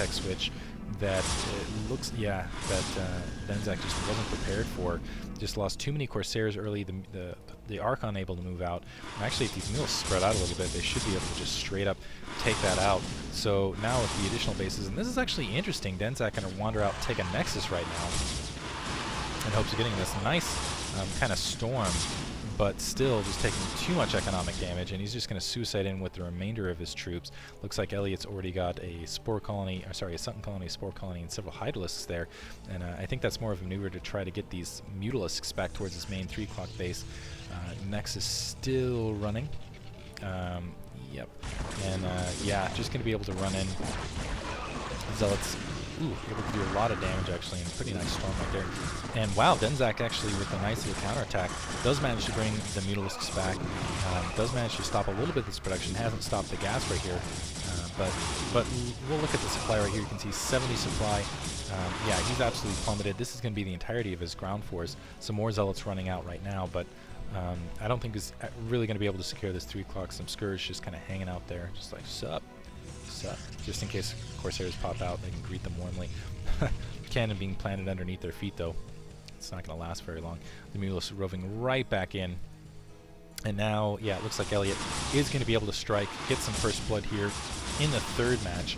tech switch that it looks, yeah, that Denzak just wasn't prepared for. Just lost too many Corsairs early. The Archon able to move out. And actually, if these mules spread out a little bit, they should be able to just straight up take that out. So now with the additional bases, and this is actually interesting, Denzak going to wander out, take a Nexus right now, in hopes of getting this nice kind of storm, but still just taking too much economic damage, and he's just going to suicide in with the remainder of his troops. Looks like Elliot's already got a spore colony, or sorry, a Sutton colony, a spore colony, and several Hydralisks there, and I think that's more of a maneuver to try to get these Mutalisks back towards his main 3 o'clock base. Nexus still running. Yep. And yeah, just going to be able to run in. Zealots, able to do a lot of damage actually, and a pretty nice storm right there. And wow, Denzak actually with a nice little counterattack does manage to bring the Mutalisks back. Does manage to stop a little bit of this production. Hasn't stopped the gas right here. But we'll look at the supply right here. You can see 70 supply. Yeah, he's absolutely plummeted. This is going to be the entirety of his ground force. Some more Zealots running out right now, but I don't think he's really going to be able to secure this 3 o'clock. Some Scourge just kind of hanging out there, just like, sup. Just in case Corsairs pop out, they can greet them warmly. Cannon being planted underneath their feet, though. It's not going to last very long. The Mutalisks roving right back in. And now, yeah, it looks like Elliot is going to be able to strike, get some first blood here in the 3rd match.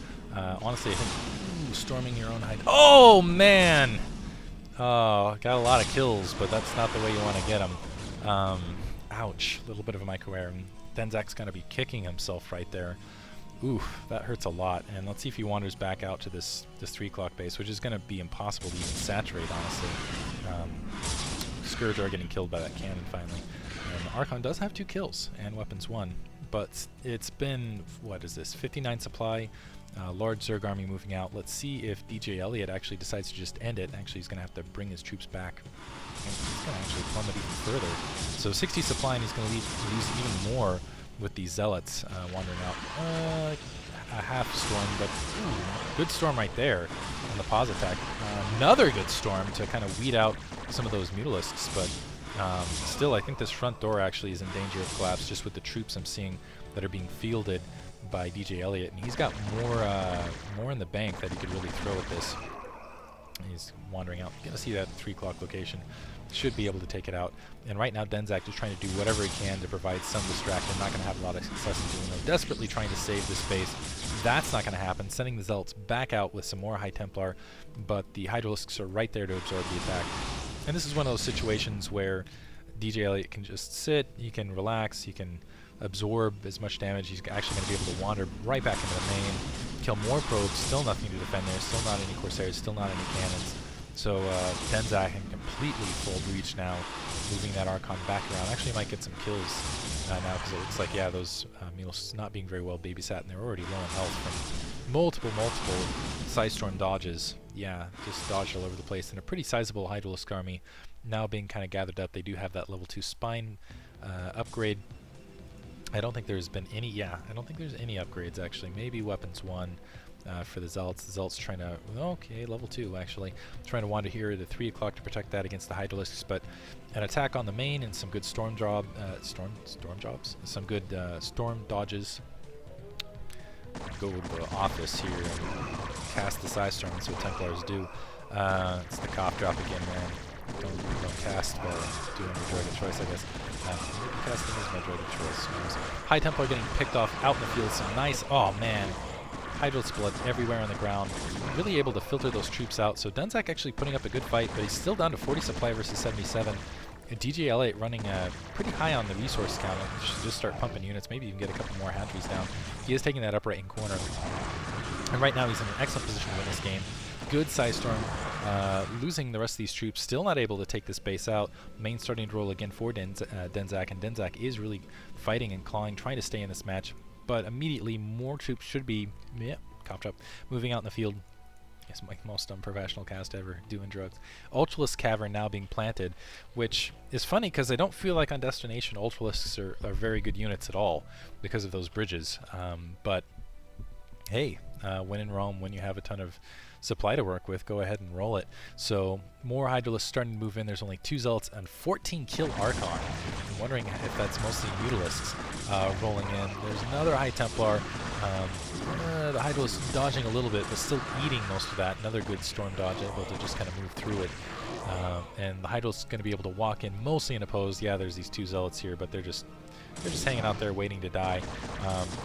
Honestly, I think storming your own height. Oh, man! Oh, got a lot of kills, but that's not the way you want to get them. Ouch. A little bit of a micro error. Denzak's going to be kicking himself right there. Oof, that hurts a lot. And let's see if he wanders back out to this 3 o'clock base, which is going to be impossible to even saturate, honestly. Scourge are getting killed by that cannon finally. And Archon does have 2 kills and weapons 1, but it's been, what is this, 59 supply, large Zerg army moving out. Let's see if DJ Elliott actually decides to just end it. Actually, he's going to have to bring his troops back. And he's going to actually plummet even further. So 60 supply, and he's going to lose even more with these Zealots wandering out. A half storm, but good storm right there on the pause attack. Another good storm to kind of weed out some of those Mutalisks, but still I think this front door actually is in danger of collapse just with the troops I'm seeing that are being fielded by DJ Elliott, and he's got more in the bank that he could really throw at this. He's wandering out. You're going to see that 3 o'clock location. Should be able to take it out. And right now, Denzak is trying to do whatever he can to provide some distraction. Not going to have a lot of success in doing that. Desperately trying to save this base. That's not going to happen. Sending the Zealots back out with some more High Templar, but the Hydralisks are right there to absorb the attack. And this is one of those situations where DJ Elliott can just sit, he can relax, he can absorb as much damage. He's actually going to be able to wander right back into the main, kill more probes, still nothing to defend there, still not any Corsairs, still not any cannons. So Denzak in completely full breach now, moving that Archon back around. Actually might get some kills now because it looks like, yeah, those Mules not being very well babysat, and they're already low in health from multiple Psystorm dodges. Yeah, just dodged all over the place. And a pretty sizable Hydralisk army now being kind of gathered up. They do have that level 2 spine upgrade. I don't think there's been any, I don't think there's any upgrades actually. Maybe weapons 1 for the Zealots. The Zealots trying to, okay, level 2 actually. Trying to wander here to 3 o'clock to protect that against the Hydralisks, but an attack on the main and some good storm jobs, some good storm dodges. Go to the office here and cast the Psystorm. That's what Templars do. It's the cough drop again, man. Don't cast while doing your drug of choice, I guess. Maybe casting is my drug of choice. High Templar getting picked off out in the field. Some nice, oh man, Hydralisk blood everywhere on the ground. Really able to filter those troops out. So Denzak actually putting up a good fight, but he's still down to 40 supply versus 77. And DJ Elliott running pretty high on the resource count. Just start pumping units, maybe even get a couple more hatcheries down. He is taking that up right in corner. And right now he's in an excellent position to win this game. Good Psystorm, losing the rest of these troops, still not able to take this base out. Main starting to roll again for Denzak, and Denzak is really fighting and clawing, trying to stay in this match. But immediately more troops should be, cough drop, moving out in the field. Yes, my most unprofessional cast ever, doing drugs. Ultralisk Cavern now being planted, which is funny because I don't feel like on Destination Ultralisks are very good units at all because of those bridges. But hey, When in Rome, when you have a ton of supply to work with, go ahead and roll it. So more Hydralisks starting to move in. There's only 2 Zealots and 14 kill Archon. I'm wondering if that's mostly Mutalisks rolling in. There's another High Templar. The Hydralisk dodging a little bit, but still eating most of that. Another good Storm dodge, able to just kind of move through it. And the Hydralisk is going to be able to walk in mostly unopposed. Yeah, there's these 2 Zealots here, but they're just hanging out there waiting to die.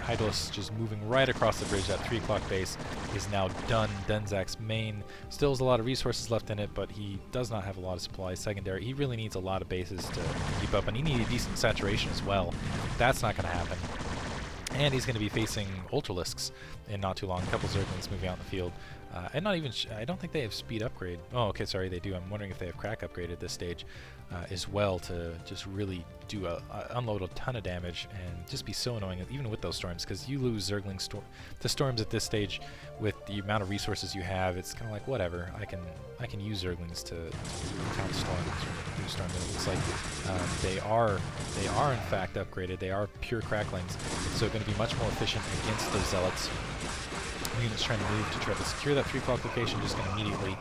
Hydralisk just moving right across the bridge. That 3 o'clock base is now done. Denzak's main still has a lot of resources left in it, but he does not have a lot of supplies. Secondary, he really needs a lot of bases to keep up, and he needs decent saturation as well. That's not going to happen. And he's going to be facing Ultralisks in not too long. A couple Zerglings moving out in the field. And not even, I don't think they have speed upgrade. Oh, okay, sorry, they do. I'm wondering if they have crack upgrade at this stage as well, to just really do unload a ton of damage and just be so annoying, even with those storms, because you lose Zergling to storms at this stage with the amount of resources you have. It's kind of like, whatever, I can use Zerglings to count storms or do storms. And it looks like they are in fact upgraded. They are pure cracklings, so going to be much more efficient against those Zealots. Units trying to move to try to secure that 3 o'clock location, just going to immediately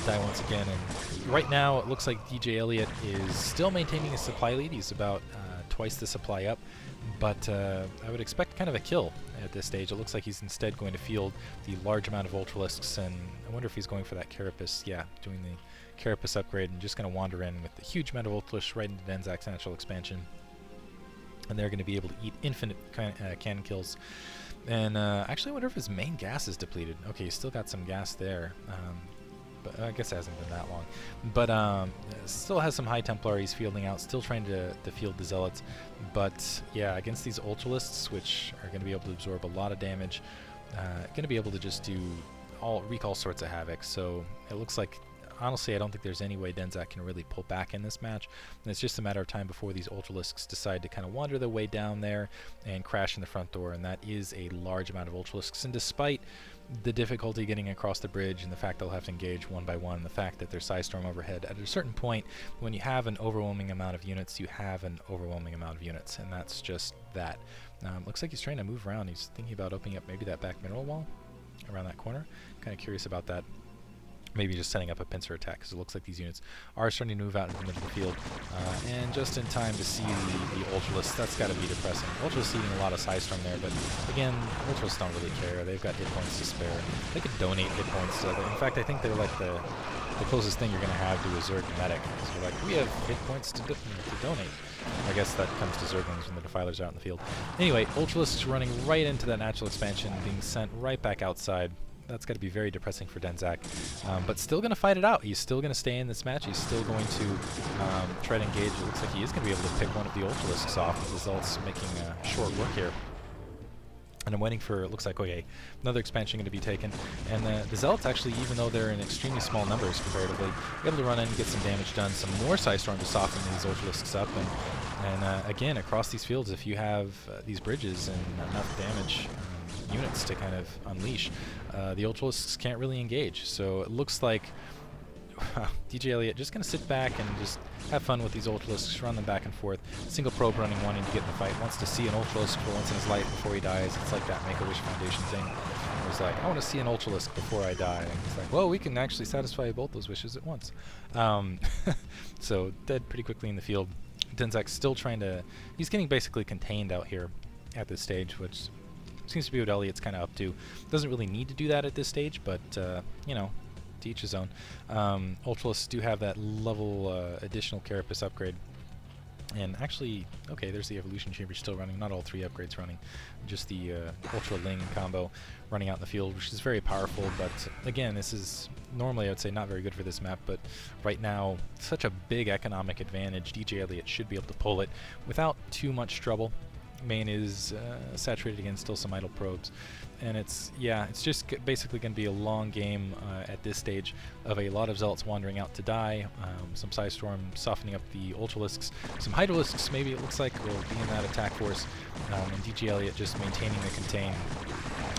die once again. And right now it looks like DJ Elliott is still maintaining his supply lead. He's about twice the supply up, but I would expect kind of a kill at this stage. It looks like he's instead going to field the large amount of Ultralisks, and I wonder if he's going for that Carapace. Yeah, doing the Carapace upgrade and just going to wander in with a huge amount of Ultralisks right into Denzak's natural expansion. And they're going to be able to eat infinite cannon kills. And actually, I wonder if his main gas is depleted. Okay, he's still got some gas there, but I guess it hasn't been that long. But still has some High Templar he's fielding out, still trying to field the Zealots. But yeah, against these Ultralisks, which are going to be able to absorb a lot of damage, going to be able to just wreak all sorts of havoc. So it looks like, honestly, I don't think there's any way Denzak can really pull back in this match. And it's just a matter of time before these Ultralisks decide to kind of wander their way down there and crash in the front door. And that is a large amount of Ultralisks. And despite the difficulty getting across the bridge and the fact they'll have to engage one by one, the fact that there's Psystorm overhead, at a certain point, when you have an overwhelming amount of units, you have an overwhelming amount of units. And that's just that. Looks like he's trying to move around. He's thinking about opening up maybe that back mineral wall around that corner. Kind of curious about that. Maybe just setting up a pincer attack, because it looks like these units are starting to move out into the middle of the field. And just in time to see the Ultralisks. That's got to be depressing. Ultralisks eating a lot of Psystorm there, but again, Ultralisks don't really care. They've got hit points to spare. They could donate hit points. In fact, I think they're like the closest thing you're going to have to a Zerg medic. Because you're like, we have hit points to donate. I guess that comes to Zerglings when the Defilers are out in the field. Anyway, Ultralisks running right into that natural expansion, being sent right back outside. That's got to be very depressing for Denzak, but still going to fight it out. He's still going to stay in this match. He's still going to try to engage. It looks like he is going to be able to pick one of the Ultralisks off, with the Zealots making short work here. And I'm waiting for, it looks like, okay, another expansion going to be taken. And the Zealots actually, even though they're in extremely small numbers comparatively, able to run in and get some damage done. Some more Psystorm to soften these Ultralisks up. And again, across these fields, if you have these bridges and enough damage units to kind of unleash, the Ultralisks can't really engage. So it looks like DJ Elliott just going to sit back and just have fun with these Ultralisks, run them back and forth. Single probe running, wanting to get in the fight, wants to see an Ultralisk for once in his life before he dies. It's like that Make-A-Wish Foundation thing. It's like, I want to see an Ultralisk before I die. And he's like, well, we can actually satisfy both those wishes at once. So dead pretty quickly in the field. Denzak's still trying to, he's getting basically contained out here at this stage, which seems to be what Elliott's kind of up to. Doesn't really need to do that at this stage, but, you know, to each his own. Ultralisks do have that level additional Carapace upgrade. And actually, okay, there's the Evolution Chamber still running. Not all 3 upgrades running. Just the Ultra Ling combo running out in the field, which is very powerful. But again, this is normally, I would say, not very good for this map. But right now, such a big economic advantage. DJ Elliott should be able to pull it without too much trouble. Main is saturated again, still some idle probes. And it's just basically going to be a long game at this stage of a lot of Zealots wandering out to die, some Psystorm softening up the Ultralisks, some Hydralisks maybe it looks like will be in that attack force, and DJ Elliott just maintaining the contain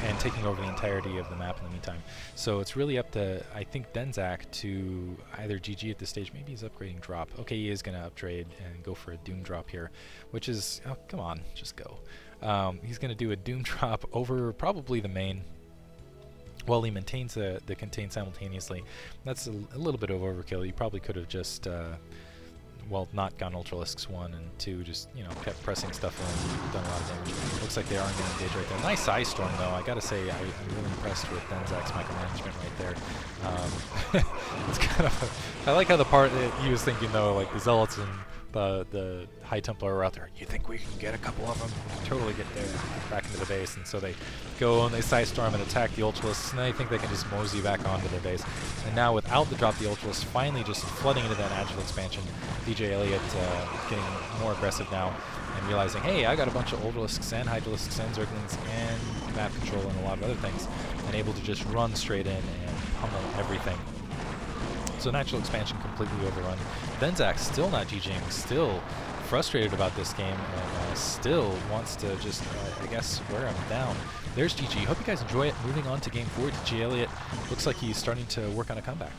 and taking over the entirety of the map in the meantime. So it's really up to, I think, Denzak to either GG at this stage. Maybe he's upgrading drop. Okay, he is going to upgrade and go for a Doom drop here, which is, oh, come on, just go. He's going to do a Doom drop over probably the main. While he maintains the contain simultaneously. That's a little bit of overkill. You probably could have just, well, not gone Ultralisks 1 and 2, just, you know, kept pressing stuff in, done a lot of damage. Looks like they are going to engage right there. Nice Ice Storm, though. I gotta say, I'm really impressed with Denzak's micromanagement right there. It's kind of I like how the part that he was thinking, though, like the Zealots and the High Templar are out there. You think we can get a couple of them? Totally get there, back into the base. And so they go and they Side Storm and attack the Ultralisks, and I think they can just mosey back onto their base. And now without the drop, the Ultralisks finally just flooding into that Agile expansion. DJ Elliott getting more aggressive now and realizing, hey, I got a bunch of Ultralisks and Hydralisks and Zerglings and map control and a lot of other things, and able to just run straight in and pummel everything. So natural expansion completely overrun. Denzak still not GGing, still frustrated about this game, and still wants to just, I guess, wear him down. There's GG. Hope you guys enjoy it. Moving on to game 4, DJ Elliott looks like he's starting to work on a comeback.